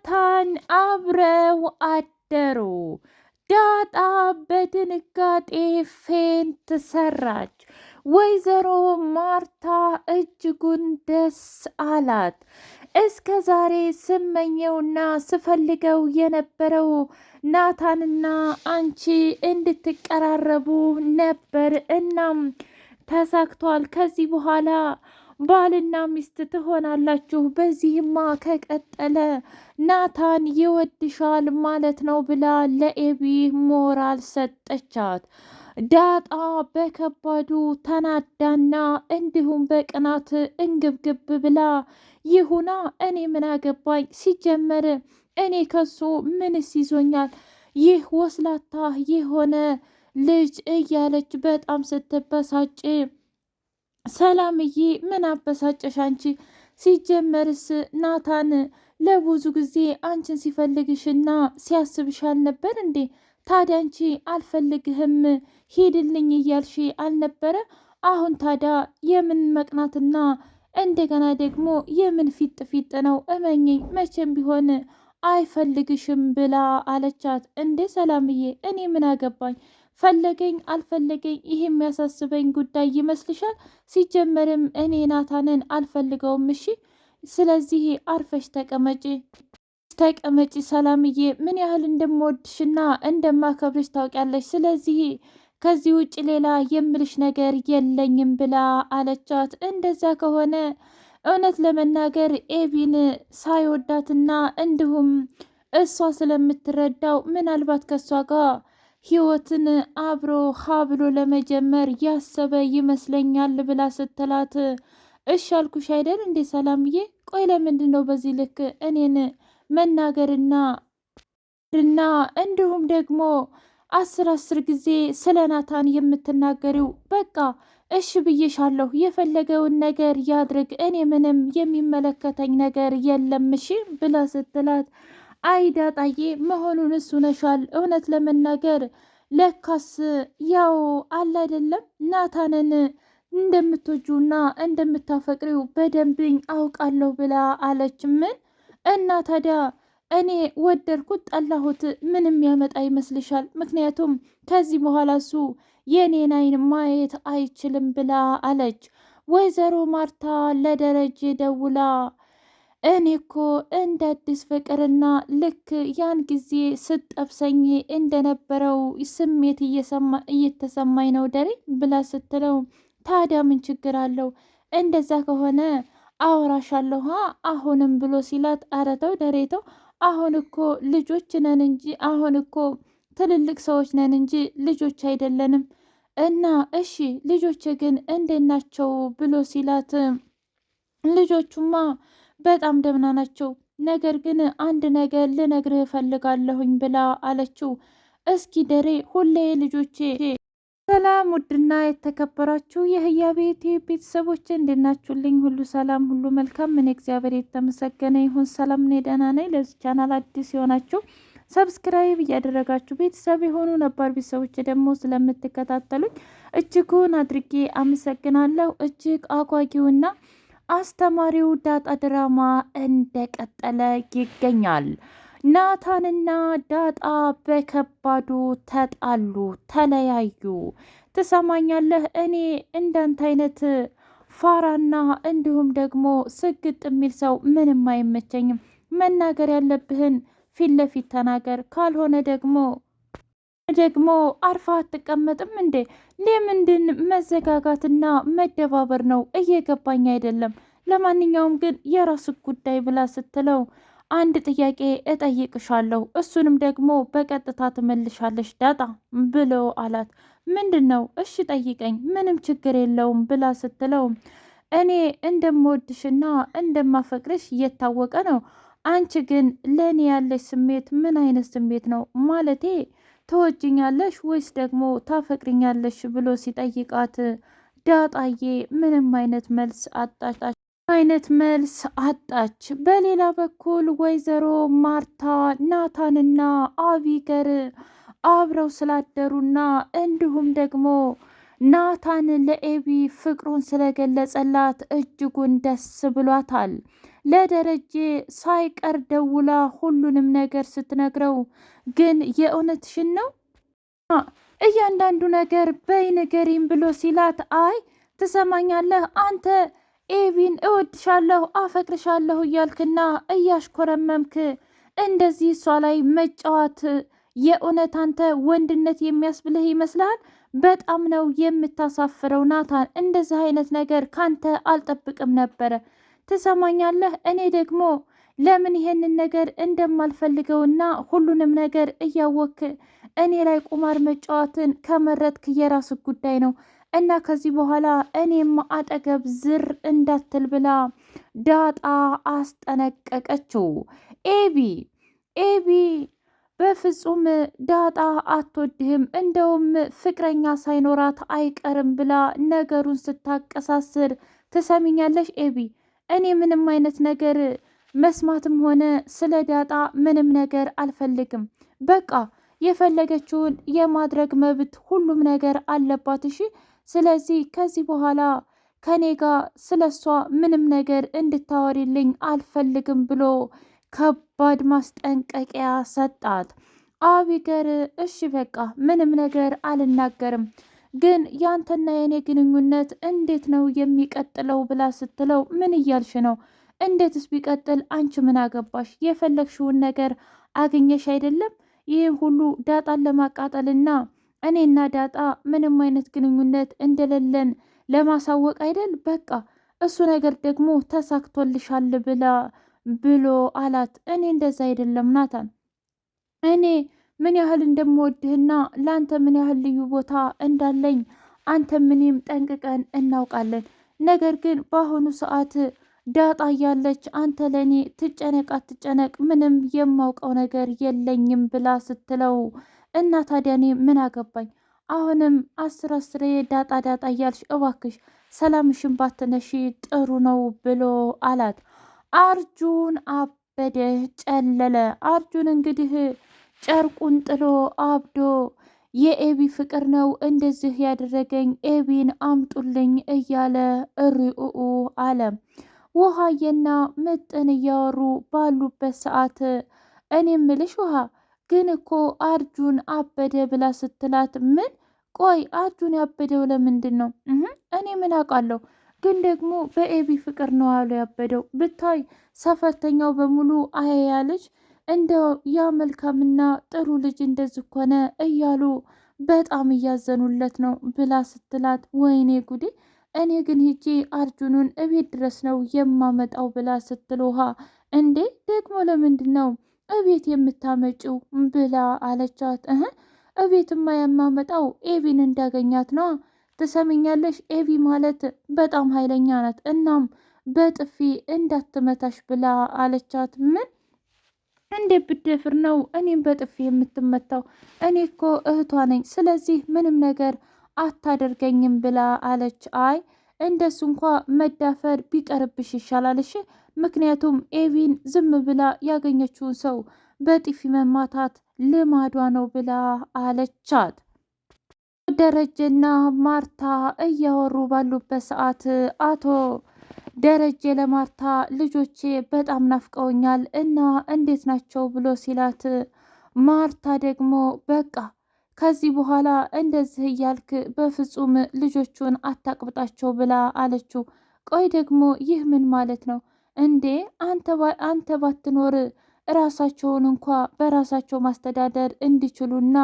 ናታን አብረው አደሩ። ዳጣ በድንጋጤ ፌንት ሰራች። ወይዘሮ ማርታ እጅጉን ደስ አላት። እስከ ዛሬ ስመኘውና ስፈልገው የነበረው ናታንና አንቺ እንድትቀራረቡ ነበር። እናም ተሳክቷል። ከዚህ በኋላ ባልና ሚስት ትሆናላችሁ። በዚህማ ከቀጠለ ናታን ይወድሻል ማለት ነው ብላ ለኤቢ ሞራል ሰጠቻት። ዳጣ በከባዱ ተናዳና እንዲሁም በቅናት እንግብግብ ብላ ይሁና እኔ ምን አገባኝ፣ ሲጀመር እኔ ከሱ ምንስ ይዞኛል፣ ይህ ወስላታ የሆነ ልጅ እያለች በጣም ስትበሳጭ ሰላምዬ ምን አበሳጨሽ አንቺ? ሲጀመርስ ናታን ለብዙ ጊዜ አንቺን ሲፈልግሽና ሲያስብሽ አልነበር እንዴ? ታዲያ አንቺ አልፈልግህም ሂድልኝ እያልሽ አልነበረ? አሁን ታዲያ የምን መቅናትና እንደገና ደግሞ የምን ፊጥ ፊጥ ነው? እመኝኝ መቼም ቢሆን አይፈልግሽም ብላ አለቻት። እንዴ ሰላምዬ እኔ ምን አገባኝ? ፈለገኝ አልፈለገኝ ይህ የሚያሳስበኝ ጉዳይ ይመስልሻል? ሲጀመርም እኔ ናታንን አልፈልገውም። እሺ ስለዚህ አርፈሽ ተቀመጪ ሰላምዬ፣ ምን ያህል እንደምወድሽና እንደማከብርሽ ታውቂያለሽ። ስለዚህ ከዚህ ውጭ ሌላ የምልሽ ነገር የለኝም ብላ አለቻት። እንደዛ ከሆነ እውነት ለመናገር ኤቢን ሳይወዳትና እንዲሁም እሷ ስለምትረዳው ምናልባት ከእሷ ጋር ህይወትን አብሮ ሀብሎ ለመጀመር ያሰበ ይመስለኛል ብላ ስትላት፣ እሺ አልኩሽ አይደል እንዴ ሰላምዬ? ቆይ ለምንድን ነው በዚህ ልክ እኔን መናገርና እንዲሁም ደግሞ አስር ጊዜ ስለ ናታን የምትናገሪው? በቃ እሺ ብዬሻለሁ፣ የፈለገውን ነገር ያድርግ፣ እኔ ምንም የሚመለከተኝ ነገር የለም እሺ ብላ ስትላት፣ አይ ዳጣዬ መሆኑን እሱ ነሻል። እውነት ለመናገር ለካስ ያው አለ አይደለም ናታንን እንደምትወጁና እንደምታፈቅሪው በደንብኝ አውቃለሁ ብላ አለች። ምን እና ታዲያ እኔ ወደድኩት ጠላሁት ምንም ያመጣ ይመስልሻል? ምክንያቱም ከዚህ በኋላ እሱ የኔን አይን ማየት አይችልም ብላ አለች። ወይዘሮ ማርታ ለደረጀ ደውላ እኔ እኮ እንደ አዲስ ፍቅርና ልክ ያን ጊዜ ስጠብሰኝ እንደነበረው ስሜት እየተሰማኝ ነው ደሬ ብላ ስትለው፣ ታዲያ ምን ችግር አለው? እንደዛ ከሆነ አወራሻለሁ አሁንም ብሎ ሲላት፣ ኧረ ተው ደሬተው፣ አሁን እኮ ልጆች ነን እንጂ አሁን እኮ ትልልቅ ሰዎች ነን እንጂ ልጆች አይደለንም። እና እሺ ልጆች ግን እንዴት ናቸው ብሎ ሲላት፣ ልጆቹማ በጣም ደህና ናቸው። ነገር ግን አንድ ነገር ልነግርህ እፈልጋለሁኝ ብላ አለችው። እስኪ ደሬ ሁሌ ልጆቼ። ሰላም ውድና የተከበራችሁ የህያ ቤቴ ቤተሰቦች እንዴት ናችሁልኝ? ሁሉ ሰላም፣ ሁሉ መልካም። ምን እግዚአብሔር የተመሰገነ ይሁን። ሰላም ነኝ፣ ደህና ነኝ። ለዚህ ቻናል አዲስ የሆናችሁ ሰብስክራይብ እያደረጋችሁ ቤተሰብ የሆኑ ነባር ቤተሰቦች ደግሞ ስለምትከታተሉኝ እጅጉን አድርጌ አመሰግናለሁ። እጅግ አጓጊውና አስተማሪው ዳጣ ድራማ እንደቀጠለ ይገኛል። ናታንና ዳጣ በከባዱ ተጣሉ፣ ተለያዩ። ትሰማኛለህ? እኔ እንዳንተ አይነት ፋራና እንዲሁም ደግሞ ስግጥ የሚል ሰው ምንም አይመቸኝም። መናገር ያለብህን ፊት ለፊት ተናገር፣ ካልሆነ ደግሞ አርፋ አትቀመጥም እንዴ? ለምንድን መዘጋጋትና መደባበር ነው? እየገባኝ አይደለም። ለማንኛውም ግን የራስ ጉዳይ ብላ ስትለው፣ አንድ ጥያቄ እጠይቅሻለሁ፣ እሱንም ደግሞ በቀጥታ ትመልሻለሽ ዳጣ ብሎ አላት። ምንድን ነው? እሺ ጠይቀኝ፣ ምንም ችግር የለውም ብላ ስትለው፣ እኔ እንደምወድሽና እንደማፈቅርሽ እየታወቀ ነው። አንቺ ግን ለእኔ ያለሽ ስሜት ምን አይነት ስሜት ነው? ማለቴ ትወጅኛለሽ ወይስ ደግሞ ታፈቅርኛለሽ ብሎ ሲጠይቃት፣ ዳጣዬ ምንም አይነት መልስ አጣች። በሌላ በኩል ወይዘሮ ማርታ ናታንና አቢገር አብረው ስላደሩና እንዲሁም ደግሞ ናታን ለኤቢ ፍቅሩን ስለገለጸላት እጅጉን ደስ ብሏታል። ለደረጀ ሳይቀር ደውላ ሁሉንም ነገር ስትነግረው ግን የእውነትሽን ነው እያንዳንዱ ነገር በይ ንገሪኝ ብሎ ሲላት፣ አይ ትሰማኛለህ አንተ ኤቢን እወድሻለሁ አፈቅርሻለሁ እያልክና እያሽኮረመምክ እንደዚህ እሷ ላይ መጫወት የእውነት አንተ ወንድነት የሚያስብልህ ይመስልሃል? በጣም ነው የምታሳፍረው ናታን። እንደዚህ አይነት ነገር ካንተ አልጠብቅም ነበረ። ትሰማኛለህ? እኔ ደግሞ ለምን ይሄንን ነገር እንደማልፈልገውና ሁሉንም ነገር እያወክ እኔ ላይ ቁማር መጫወትን ከመረጥክ የራስ ጉዳይ ነው እና ከዚህ በኋላ እኔም አጠገብ ዝር እንዳትል ብላ ዳጣ አስጠነቀቀችው። ኤቢ በፍጹም ዳጣ አትወድህም፣ እንደውም ፍቅረኛ ሳይኖራት አይቀርም ብላ ነገሩን ስታቀሳስር፣ ትሰሚኛለሽ ኤቢ፣ እኔ ምንም አይነት ነገር መስማትም ሆነ ስለ ዳጣ ምንም ነገር አልፈልግም። በቃ የፈለገችውን የማድረግ መብት ሁሉም ነገር አለባት። እሺ፣ ስለዚህ ከዚህ በኋላ ከኔ ጋር ስለ እሷ ምንም ነገር እንድታወሪልኝ አልፈልግም ብሎ ከባድ ማስጠንቀቂያ ሰጣት። አቢገር እሺ በቃ ምንም ነገር አልናገርም፣ ግን ያንተና የኔ ግንኙነት እንዴት ነው የሚቀጥለው ብላ ስትለው፣ ምን እያልሽ ነው? እንዴትስ ቢቀጥል አንቺ ምን አገባሽ? የፈለግሽውን ነገር አገኘሽ አይደለም? ይህን ሁሉ ዳጣን ለማቃጠልና እኔና ዳጣ ምንም አይነት ግንኙነት እንደሌለን ለማሳወቅ አይደል? በቃ እሱ ነገር ደግሞ ተሳክቶልሻል ብሎ አላት። እኔ እንደዛ አይደለም ናታን፣ እኔ ምን ያህል እንደምወድህና ለአንተ ምን ያህል ልዩ ቦታ እንዳለኝ አንተ ምንም ጠንቅቀን እናውቃለን። ነገር ግን በአሁኑ ሰዓት ዳጣ እያለች አንተ ለእኔ ትጨነቅ አትጨነቅ ምንም የማውቀው ነገር የለኝም ብላ ስትለው፣ እና ታዲያ እኔ ምን አገባኝ? አሁንም አስሬ ዳጣ ዳጣ እያልሽ እባክሽ ሰላምሽን ባትነሺ ጥሩ ነው ብሎ አላት። አርጁን አበደ ጨለለ። አርጁን እንግዲህ ጨርቁን ጥሎ አብዶ የኤቢ ፍቅር ነው እንደዚህ ያደረገኝ፣ ኤቢን አምጡልኝ እያለ እሪኡኡ አለ። ውሃዬና ምጥን እያወሩ ባሉበት ሰዓት እኔ ምልሽ ውሃ ግን እኮ አርጁን አበደ ብላ ስትላት፣ ምን ቆይ አርጁን ያበደው ለምንድን ነው? እኔ ምን አውቃለሁ፣ ግን ደግሞ በኤቢ ፍቅር ነው አሉ ያበደው። ብታይ ሰፈርተኛው በሙሉ አያያ ልጅ እንደው ያ መልካምና ጥሩ ልጅ እንደዚህ ኮነ እያሉ በጣም እያዘኑለት ነው ብላ ስትላት፣ ወይኔ ጉዴ እኔ ግን ሂጂ አርጁኑን እቤት ድረስ ነው የማመጣው ብላ ስትል፣ ውሃ እንዴ ደግሞ ለምንድን ነው እቤት የምታመጪው ብላ አለቻት። እቤትማ የማመጣው ኤቢን እንዳገኛት ነው። ትሰሚኛለሽ? ኤቢ ማለት በጣም ኃይለኛ ናት። እናም በጥፊ እንዳትመታሽ ብላ አለቻት። ምን እንዴ ብደፍር ነው እኔም በጥፊ የምትመታው? እኔ እኮ እህቷ ነኝ፣ ስለዚህ ምንም ነገር አታደርገኝም ብላ አለች። አይ እንደሱ እንኳ መዳፈር ቢቀርብሽ ይሻላል እሺ፣ ምክንያቱም ኤቪን ዝም ብላ ያገኘችውን ሰው በጥፊ መማታት ልማዷ ነው ብላ አለቻት። ደረጀና ማርታ እያወሩ ባሉበት ሰዓት አቶ ደረጀ ለማርታ ልጆቼ በጣም ናፍቀውኛል እና እንዴት ናቸው ብሎ ሲላት፣ ማርታ ደግሞ በቃ ከዚህ በኋላ እንደዚህ እያልክ በፍጹም ልጆቹን አታቅብጣቸው ብላ አለችው። ቆይ ደግሞ ይህ ምን ማለት ነው እንዴ? አንተ ባትኖር ራሳቸውን እንኳ በራሳቸው ማስተዳደር እንዲችሉና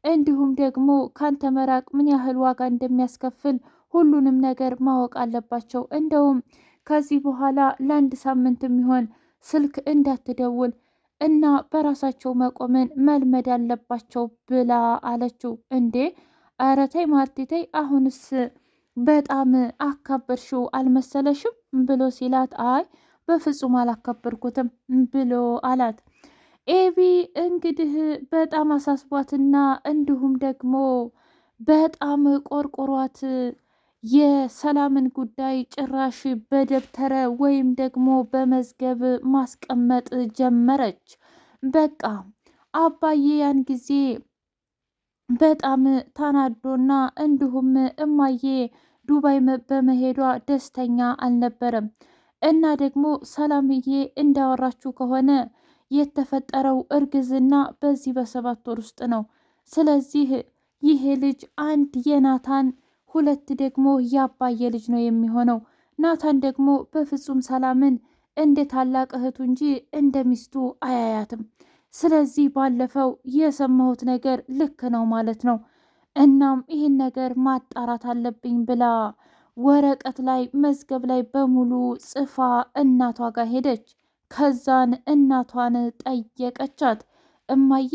እንዲሁም ደግሞ ካንተ መራቅ ምን ያህል ዋጋ እንደሚያስከፍል ሁሉንም ነገር ማወቅ አለባቸው። እንደውም ከዚህ በኋላ ለአንድ ሳምንት የሚሆን ስልክ እንዳትደውል እና በራሳቸው መቆምን መልመድ አለባቸው ብላ አለችው። እንዴ ኧረ ተይ ማርቲ ተይ፣ አሁንስ በጣም አካበርሽው አልመሰለሽም ብሎ ሲላት፣ አይ በፍጹም አላካበርኩትም ብሎ አላት። ኤቢ እንግዲህ በጣም አሳስቧትና እንዲሁም ደግሞ በጣም ቆርቆሯት የሰላምን ጉዳይ ጭራሽ በደብተረ ወይም ደግሞ በመዝገብ ማስቀመጥ ጀመረች። በቃ አባዬ ያን ጊዜ በጣም ተናዶና እንዲሁም እማዬ ዱባይ በመሄዷ ደስተኛ አልነበረም። እና ደግሞ ሰላምዬ እንዳወራችሁ ከሆነ የተፈጠረው እርግዝና በዚህ በ7 ወር ውስጥ ነው። ስለዚህ ይሄ ልጅ አንድ የናታን ሁለት ደግሞ ያባየ ልጅ ነው የሚሆነው። ናታን ደግሞ በፍጹም ሰላምን እንደ ታላቅ እህቱ እንጂ እንደ ሚስቱ አያያትም። ስለዚህ ባለፈው የሰማሁት ነገር ልክ ነው ማለት ነው። እናም ይህን ነገር ማጣራት አለብኝ ብላ ወረቀት ላይ መዝገብ ላይ በሙሉ ጽፋ እናቷ ጋር ሄደች። ከዛን እናቷን ጠየቀቻት። እማዬ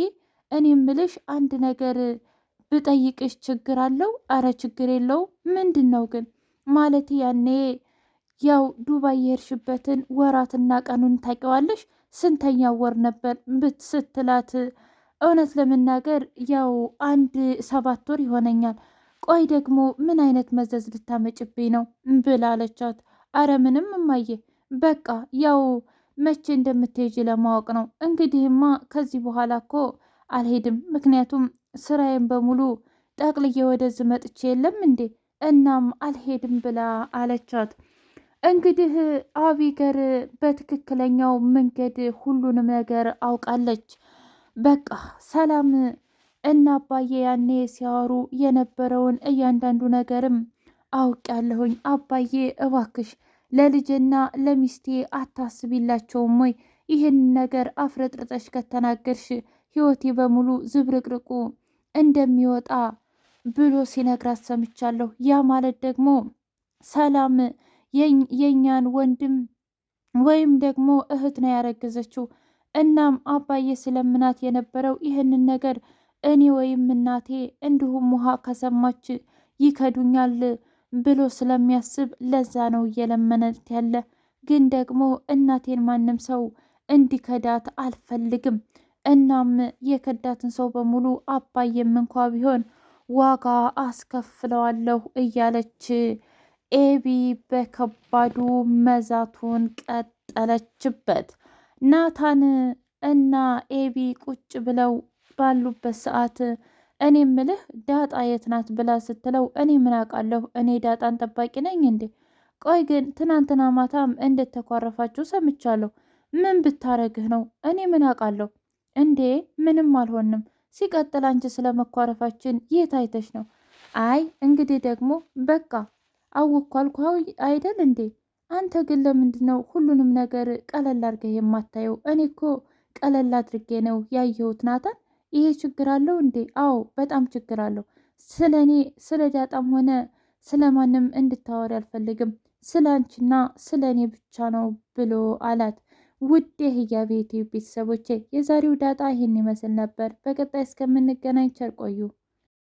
እኔ ምልሽ አንድ ነገር ብጠይቅሽ ችግር አለው? አረ ችግር የለው። ምንድን ነው ግን? ማለት ያኔ ያው ዱባይ የሄድሽበትን ወራትና ቀኑን ታውቂዋለሽ? ስንተኛው ወር ነበር ስትላት፣ እውነት ለመናገር ያው 7 ወር ይሆነኛል። ቆይ ደግሞ ምን አይነት መዘዝ ልታመጭብኝ ነው ብላለቻት። አረ ምንም እማዬ፣ በቃ ያው መቼ እንደምትሄጂ ለማወቅ ነው። እንግዲህማ ከዚህ በኋላ እኮ አልሄድም፣ ምክንያቱም ስራዬን በሙሉ ጠቅልዬ ወደዚህ መጥቼ የለም እንዴ? እናም አልሄድም ብላ አለቻት። እንግዲህ አቢገር በትክክለኛው መንገድ ሁሉንም ነገር አውቃለች። በቃ ሰላም እና አባዬ ያኔ ሲያወሩ የነበረውን እያንዳንዱ ነገርም አውቄያለሁኝ። አባዬ እባክሽ ለልጄና ለሚስቴ አታስቢላቸውም ወይ? ይህን ነገር አፍረጥርጠሽ ከተናገርሽ ህይወቴ በሙሉ ዝብርቅርቁ እንደሚወጣ ብሎ ሲነግራት ሰምቻለሁ። ያ ማለት ደግሞ ሰላም የእኛን ወንድም ወይም ደግሞ እህት ነው ያረገዘችው። እናም አባዬ ስለምናት የነበረው ይህንን ነገር እኔ ወይም እናቴ እንዲሁም ውሃ ከሰማች ይከዱኛል ብሎ ስለሚያስብ ለዛ ነው እየለመነት ያለ። ግን ደግሞ እናቴን ማንም ሰው እንዲከዳት አልፈልግም። እናም የከዳትን ሰው በሙሉ አባዬም እንኳ ቢሆን ዋጋ አስከፍለዋለሁ እያለች ኤቢ በከባዱ መዛቱን ቀጠለችበት። ናታን እና ኤቢ ቁጭ ብለው ባሉበት ሰዓት እኔ ምልህ ዳጣ የት ናት ብላ ስትለው እኔ ምን አውቃለሁ፣ እኔ ዳጣን ጠባቂ ነኝ እንዴ? ቆይ ግን ትናንትና ማታም እንደተኳረፋችሁ ሰምቻለሁ። ምን ብታረግህ ነው? እኔ ምን አውቃለሁ እንዴ? ምንም አልሆንም። ሲቀጥል አንቺ ስለ መኳረፋችን የት አይተሽ ነው? አይ እንግዲህ ደግሞ በቃ አወኳ አልኩህ አይደል እንዴ? አንተ ግን ለምንድን ነው ሁሉንም ነገር ቀለል አድርገህ የማታየው? እኔ እኮ ቀለል አድርጌ ነው ያየሁት ናታን። ይሄ ችግር አለው እንዴ? አዎ በጣም ችግር አለው። ስለ እኔ ስለ ዳጣም ሆነ ስለ ማንም እንድታወሪ አልፈልግም። ስለ አንቺና ስለ እኔ ብቻ ነው ብሎ አላት። ውድ የህያቤት ቤተሰቦቼ የዛሬው ዳጣ ይህን ይመስል ነበር። በቀጣይ እስከምንገናኝ ቸር ቆዩ።